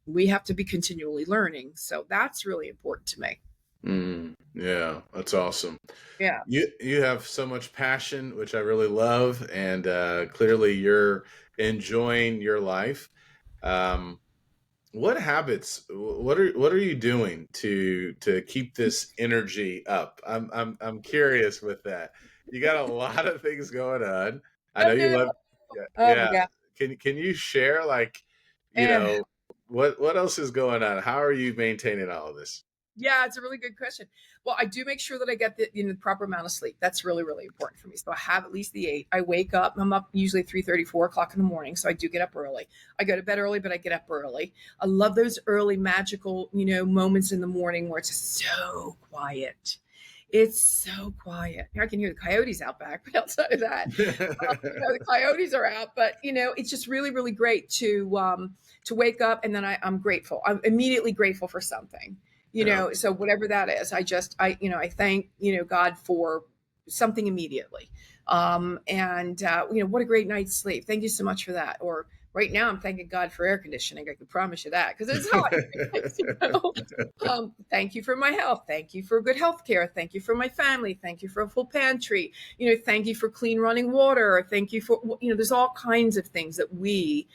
we have to be continually learning. So that's really important to me. Yeah, that's awesome. Yeah. You have so much passion, which I really love, and clearly you're enjoying your life. What habits? What are you doing to keep this energy up? I'm curious with that. You got a lot of things going on. I know Oh, you no. love. Oh my Yeah. God. Can you share, like, you Eh. know, what else is going on? How are you maintaining all of this? Yeah, it's a really good question. Well, I do make sure that I get the proper amount of sleep. That's really, really important for me. So I have at least the 8. I wake up. I'm up usually 3:30, 4 o'clock in the morning. So I do get up early. I go to bed early, but I get up early. I love those early magical, moments in the morning where it's just so quiet. It's so quiet. I can hear the coyotes out back, but outside of that, the coyotes are out. But it's just really, really great to wake up, and then I'm grateful. I'm immediately grateful for something. Yeah. So whatever that is, I thank God for something immediately. And what a great night's sleep. Thank you so much for that. Or right now, I'm thanking God for air conditioning. I can promise you that, because it's hot. Thank you for my health. Thank you for good health care. Thank you for my family. Thank you for a full pantry. Thank you for clean running water. Thank you for, there's all kinds of things that we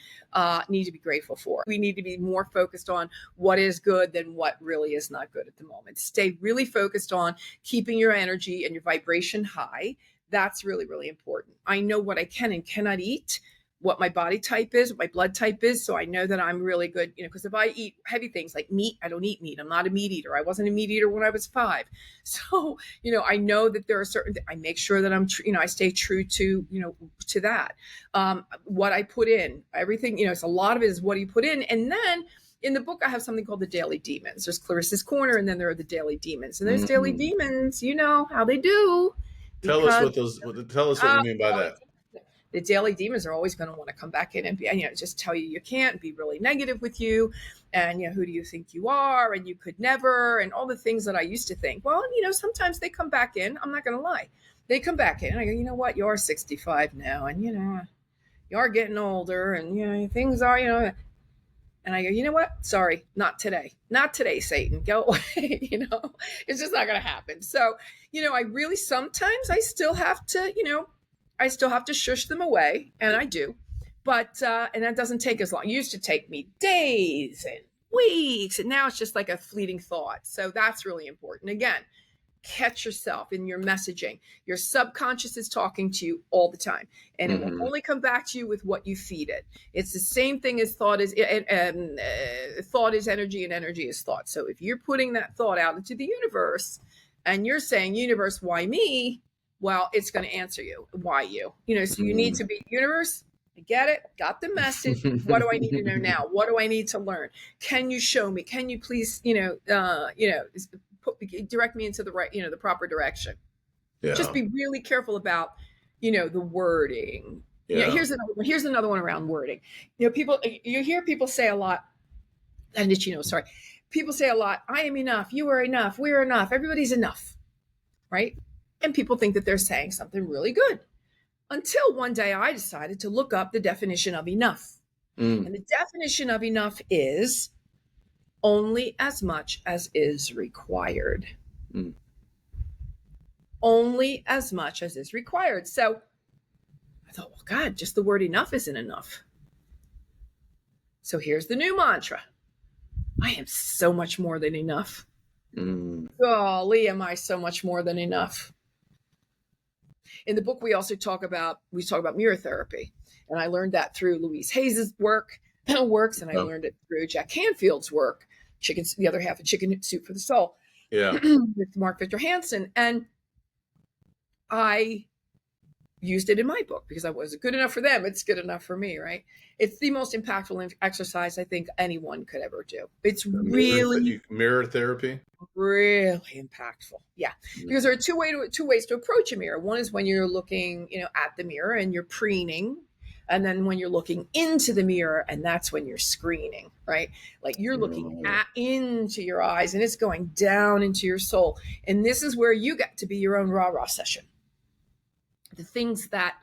need to be grateful for. We need to be more focused on what is good than what really is not good at the moment. Stay really focused on keeping your energy and your vibration high. That's really, really important. I know what I can and cannot eat, what my body type is, what my blood type is. So I know that I'm really good, because if I eat heavy things like meat, I don't eat meat. I'm not a meat eater. I wasn't a meat eater when I was 5. So, I know that there are I make sure that I stay true to, to that. What I put in, everything, it's a lot of it is what you put in. And then in the book, I have something called the Daily Demons. There's Clarissa's Corner, and then there are the Daily Demons. And those Daily Demons, how they do. Tell us Because tell us what you mean by that. the daily demons are always going to want to come back in and be, just tell you can't, be really negative with you. And, who do you think you are? And you could never, and all the things that I used to think. Well, sometimes they come back in. I'm not going to lie. They come back in and I go, you know what? You're 65 now. And, you are getting older and, things are, and I go, you know what? Sorry, not today. Not today, Satan. Go away. It's just not going to happen. So, I really, sometimes I still have to, shush them away, and I do. But, and that doesn't take as long. It used to take me days and weeks, and now it's just like a fleeting thought. So that's really important. Again, catch yourself in your messaging. Your subconscious is talking to you all the time, and it will only come back to you with what you feed it. It's the same thing as thought is energy, and energy is thought. So if you're putting that thought out into the universe, and you're saying, universe, why me? Well, it's going to answer you. Why you? So you need to be, universe, I get it. Got the message. What do I need to know now? What do I need to learn? Can you show me? Can you please, direct me into the right, the proper direction? Yeah. Just be really careful about, the wording. Yeah. Here's another one around wording. You hear people say a lot, and people say a lot, I am enough, you are enough, we're enough, everybody's enough, right? And people think that they're saying something really good. Until one day I decided to look up the definition of enough. And the definition of enough is only as much as is required. Only as much as is required. So I thought, well, God, just the word enough isn't enough. So here's the new mantra. I am so much more than enough. Golly, am I so much more than enough. In the book, we talk about mirror therapy. And I learned that through Louise Hayes' works, and I learned it through Jack Canfield's work, the other half of Chicken Soup for the Soul, with Mark Victor Hansen. And I used it in my book because I wasn't good enough for them. It's good enough for me, right? It's the most impactful exercise I think anyone could ever do. It's really mirror therapy. Really impactful. Yeah. Because there are two ways to approach a mirror. One is when you're looking, at the mirror and you're preening. And then when you're looking into the mirror, and that's when you're screening, right? Like you're looking into your eyes and it's going down into your soul. And this is where you get to be your own rah-rah session. The things that,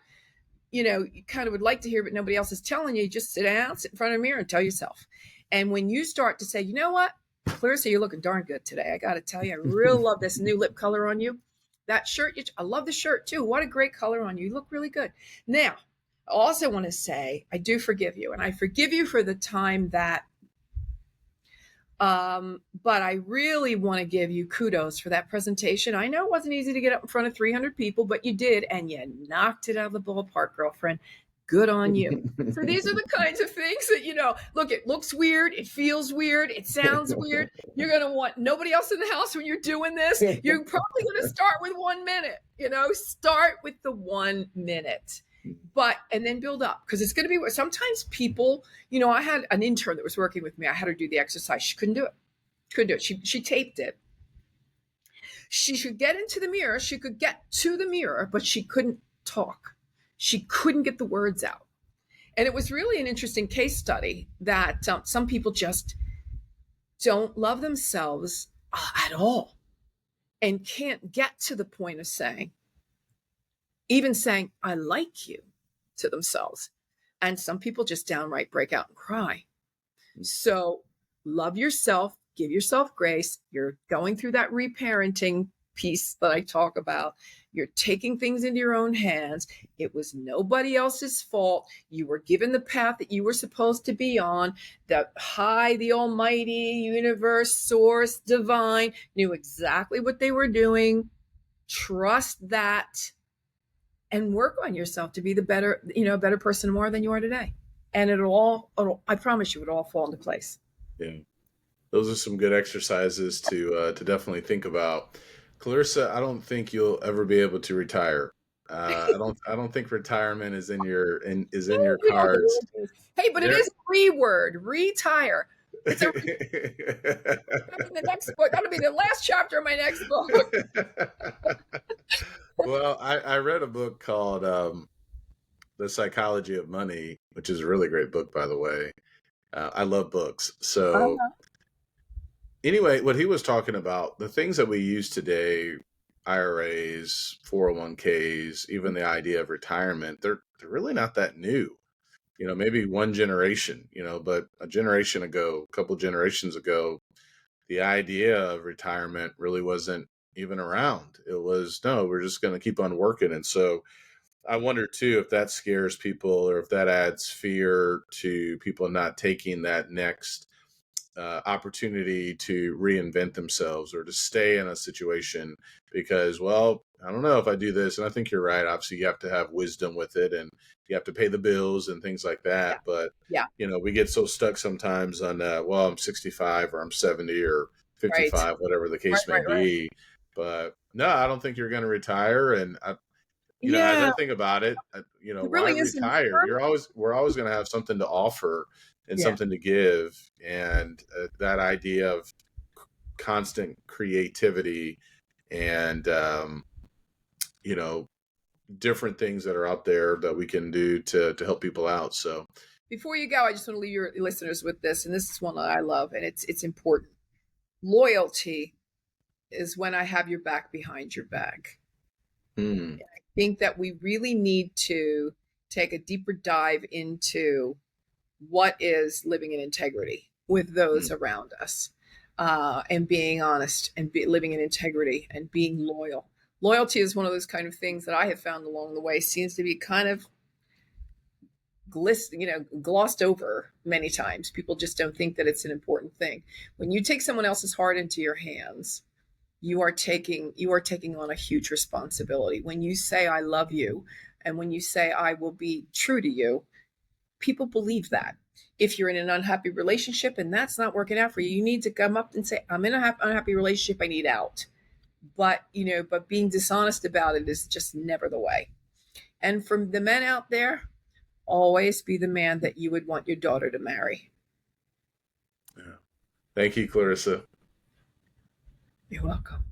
you kind of would like to hear, but nobody else is telling you, just sit down, sit in front of a mirror and tell yourself. And when you start to say, you know what, Clarissa, you're looking darn good today. I got to tell you, I really love this new lip color on you. That shirt, I love the shirt too. What a great color on you. You look really good. Now, I also want to say, I do forgive you. And I forgive you for the time that, but I really want to give you kudos for that presentation. I know it wasn't easy to get up in front of 300 people, but you did, and you knocked it out of the ballpark, girlfriend. Good on you. So these are the kinds of things that, look, it looks weird. It feels weird. It sounds weird. You're going to want nobody else in the house when you're doing this. You're probably going to start with 1 minute, start with the 1 minute, and then build up, because it's going to be sometimes people, I had an intern that was working with me. I had her do the exercise. She couldn't do it. She taped it. She should get into the mirror. She could get to the mirror, but she couldn't talk. She couldn't get the words out. And it was really an interesting case study that some people just don't love themselves at all and can't get to the point of even saying, I like you to themselves. And some people just downright break out and cry. So love yourself, give yourself grace. You're going through that reparenting piece that I talk about. You're taking things into your own hands. It was nobody else's fault. You were given the path that you were supposed to be on. The almighty universe, source, divine knew exactly what they were doing. Trust that and work on yourself to be the better person more than you are today. And I promise you, it'll all fall into place. Yeah. Those are some good exercises to definitely think about. Clarissa, I don't think you'll ever be able to retire. I don't think retirement is in your cards. Hey, but it is a reword, retire. It's that'll be the next book. That'll be the last chapter of my next book. Well, I read a book called The Psychology of Money, which is a really great book, by the way. I love books. So anyway, what he was talking about, the things that we use today, IRAs, 401ks, even the idea of retirement, they're really not that new. Maybe one generation, but a couple generations ago, the idea of retirement really wasn't even around. It was, no, we're just going to keep on working. And so I wonder too, if that scares people or if that adds fear to people not taking that next opportunity to reinvent themselves or to stay in a situation because, well, I don't know if I do this. And I think you're right. Obviously, you have to have wisdom with it and you have to pay the bills and things like that. But, we get so stuck sometimes on, well, I'm 65 or I'm 70 or 55, whatever the case may be. But no, I don't think you're going to retire. And as Yeah, I think about it, it why really isn't retire? permanent. We're always going to have something to offer and Yeah. something to give. And that idea of constant creativity and, you know, different things that are out there that we can do to help people out. So, Before you go, I just want to leave your listeners with this, and this is one that I love, and it's important. Loyalty is when I have your back behind your back. hmm, I think that we really need to take a deeper dive into what is living in integrity with those hmm, around us, and being honest and living in integrity and being loyal. Loyalty is one of those kind of things that I have found along the way seems to be kind of glossed over many times. People just don't think that it's an important thing. When you take someone else's heart into your hands, you are taking on a huge responsibility. When you say I love you and when you say I will be true to you, people believe that. If you're in an unhappy relationship and that's not working out for you, you need to come up and say, I'm in an unhappy relationship, I need out. But being dishonest about it is just never the way. And from the men out there, always be the man that you would want your daughter to marry. yeah. Thank you, Clarissa. You're welcome.